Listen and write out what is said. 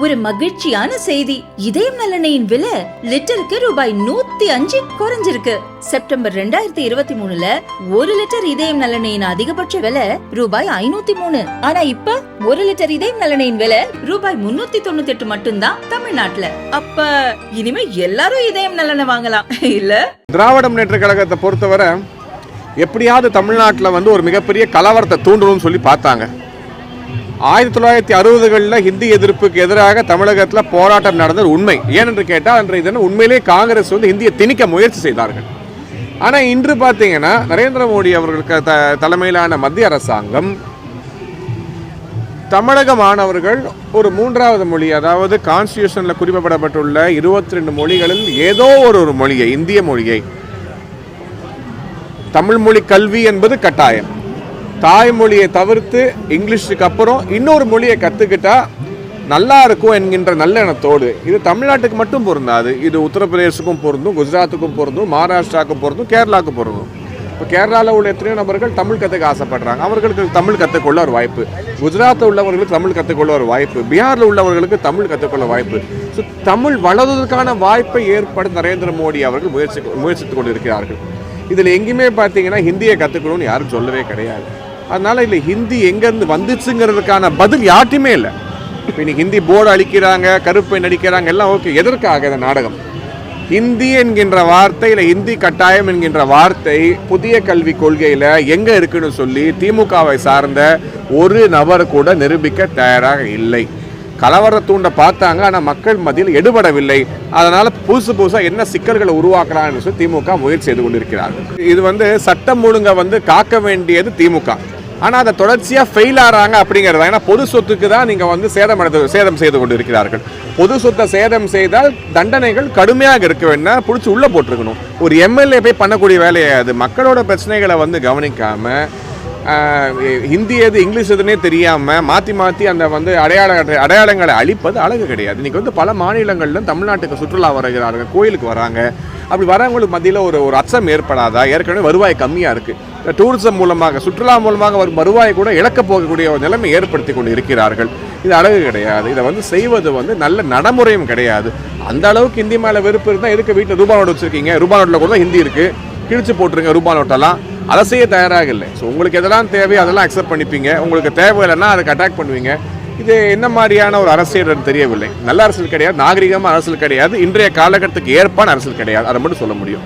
ஒரு மகிழ்ச்சியான செய்தி. இதயம் நல்லெண்ணெயின் விலை லிட்டருக்கு ரூபாய் 105 குறைஞ்சிருக்கு. செப்டம்பர் 2023ல 1 லிட்டர் இதயம் நல்லெண்ணெயின் அதிகபட்ச விலை ரூபாய் 503. ஆனா இப்ப 1 லிட்டர் இதயம் நல்லெண்ணெயின் விலை ரூபாய் 398 மட்டும்தான் தமிழ்நாட்டுல. அப்ப இனிமே எல்லாரும் இதயம் நல்லெண்ணெய் வாங்கலாம் இல்ல? திராவிட முன்னேற்ற கழகத்தை பொறுத்தவரை எப்படியாவது தமிழ்நாட்டில் ஒரு மிகப்பெரிய கலவரத்தை தூண்டணும்னு சொல்லி பார்த்தாங்க. 1960களில் ஹிந்தி எதிர்ப்புக்கு எதிராக தமிழகத்தில் போராட்டம் நடந்தது உண்மை. ஏனென்று கேட்டால் அன்றைய தினம் உண்மையிலே காங்கிரஸ் ஹிந்தியை திணிக்க முயற்சி செய்தார்கள். ஆனால் இன்று பார்த்தீங்கன்னா நரேந்திர மோடி அவர்களுக்கு தலைமையிலான மத்திய அரசாங்கம் தமிழக மாணவர்கள் ஒரு 3வது மொழி, அதாவது கான்ஸ்டியூஷனில் குறிப்பிடப்பட்டுள்ள 22 மொழிகளில் ஏதோ ஒரு மொழியை, இந்திய மொழியை, தமிழ் மொழி கல்வி என்பது கட்டாயம், தாய்மொழியை தவிர்த்து இங்கிலீஷுக்கு அப்புறம் இன்னொரு மொழியை கற்றுக்கிட்டா நல்லா இருக்கும் என்கின்ற நல்லெண்ணத்தோடு, இது தமிழ்நாட்டுக்கு மட்டும் பொருந்தாது, இது உத்தரப்பிரதேசத்துக்கும் பொருந்தும், குஜராத்துக்கும் பொருந்தும், மகாராஷ்டிராவுக்கும் பொருந்தும், கேரளாவுக்கும் பொருந்தும். இப்போ கேரளாவில் உள்ள எத்தனையோ நபர்கள் தமிழ் கற்றுக்க ஆசைப்படுறாங்க, அவர்களுக்கு தமிழ் கற்றுக்கொள்ள ஒரு வாய்ப்பு. குஜராத்தில் உள்ளவர்களுக்கு தமிழ் கற்றுக்கொள்ள ஒரு வாய்ப்பு, பீகாரில் உள்ளவர்களுக்கு தமிழ் கற்றுக்கொள்ள வாய்ப்பு. ஸோ தமிழ் வளர்வதற்கான வாய்ப்பை ஏற்படுத்த நரேந்திர மோடி அவர்கள் முயற்சித்துக் கொண்டு இருக்கிறார்கள். இதில் எங்கேயுமே பார்த்தீங்கன்னா ஹிந்தியை கற்றுக்கணும்னு யாரும் சொல்லவே கிடையாது. அதனால் இல்லை ஹிந்தி எங்கேருந்து வந்துச்சுங்கிறதுக்கான பதில் யார்ட்டுமே இல்லை. இப்போ இன்னைக்கு ஹிந்தி போர்டு அழிக்கிறாங்க, கருப்பை நடிக்கிறாங்க, எல்லாம் ஓகே. எதற்காக இந்த நாடகம்? ஹிந்தி என்கின்ற வார்த்தை இல்லை ஹிந்தி கட்டாயம் என்கின்ற வார்த்தை புதிய கல்விக் கொள்கையில் எங்கே இருக்குன்னு சொல்லி திமுகவை சார்ந்த ஒரு நபர் கூட நிரூபிக்க தயாராக இல்லை. கலவர தூண்ட பார்த்தாங்க, ஆனால் மக்கள் மத்தியில் எடுபடவில்லை. அதனால் புதுசாக என்ன சிக்கல்களை உருவாக்கலாம்னு சொல்லி திமுக முயற்சி செய்து கொண்டிருக்கிறார்கள். இது சட்டம் ஒழுங்கை காக்க வேண்டியது திமுக, ஆனால் அதை தொடர்ச்சியாக ஃபெயில் ஆகிறாங்க அப்படிங்கிறது. ஏன்னா பொது சொத்துக்கு தான் நீங்கள் சேதம் செய்து கொண்டு இருக்கிறார்கள். பொது சொத்தை சேதம் செய்தால் தண்டனைகள் கடுமையாக இருக்க வேண்டாம், பிடிச்சி உள்ளே போட்டிருக்கணும். ஒரு எம்எல்ஏ போய் பண்ணக்கூடிய வேலையை அது மக்களோட பிரச்சனைகளை கவனிக்காமல், ஹிந்தி எது இங்கிலீஷ் எதுனே தெரியாமல் மாற்றி அந்த அடையாளங்களை அழிப்பது அழகு கிடையாது. இன்றைக்கி பல மாநிலங்களிலும் தமிழ்நாட்டுக்கு சுற்றுலா வருகிறார்கள், கோயிலுக்கு வராங்க. அப்படி வரவங்களுக்கு மத்தியில் ஒரு அச்சம் ஏற்படாதா? ஏற்கனவே வருவாய் கம்மியாக இருக்குது. டூரிசம் மூலமாக, சுற்றுலா மூலமாக வருவாயை கூட இழக்கப் போகக்கூடிய ஒரு நிலைமை ஏற்படுத்தி கொண்டு இருக்கிறார்கள். இது அழகு கிடையாது. இதை செய்வது நல்ல நடைமுறையும் கிடையாது. அந்த அளவுக்கு ஹிந்தி மேலே வெறுப்பு இருந்தால் எதுக்கு வீட்டில் ரூபா நோட்டு வச்சுருக்கீங்க? ரூபா நோட்டில் கூட ஹிந்தி இருக்குது, கிழிச்சு போட்டுருங்க ரூபா நோட்டெல்லாம். அதை செய்ய தயாராக இல்லை. ஸோ உங்களுக்கு எதெல்லாம் தேவையோ அதெல்லாம் அக்செப்ட் பண்ணிப்பீங்க, உங்களுக்கு தேவை இல்லைன்னா அதுக்கு அட்டாக் பண்ணுவீங்க. இது என்ன மாதிரியான ஒரு அரசியல் தெரியவில்லை. நல்ல அரசியல் கிடையாது, நாகரிகமான அரசியல் கிடையாது, இன்றைய காலகட்டத்துக்கு ஏற்பான அரசியல் கிடையாது. அதை மட்டும் சொல்ல முடியும்.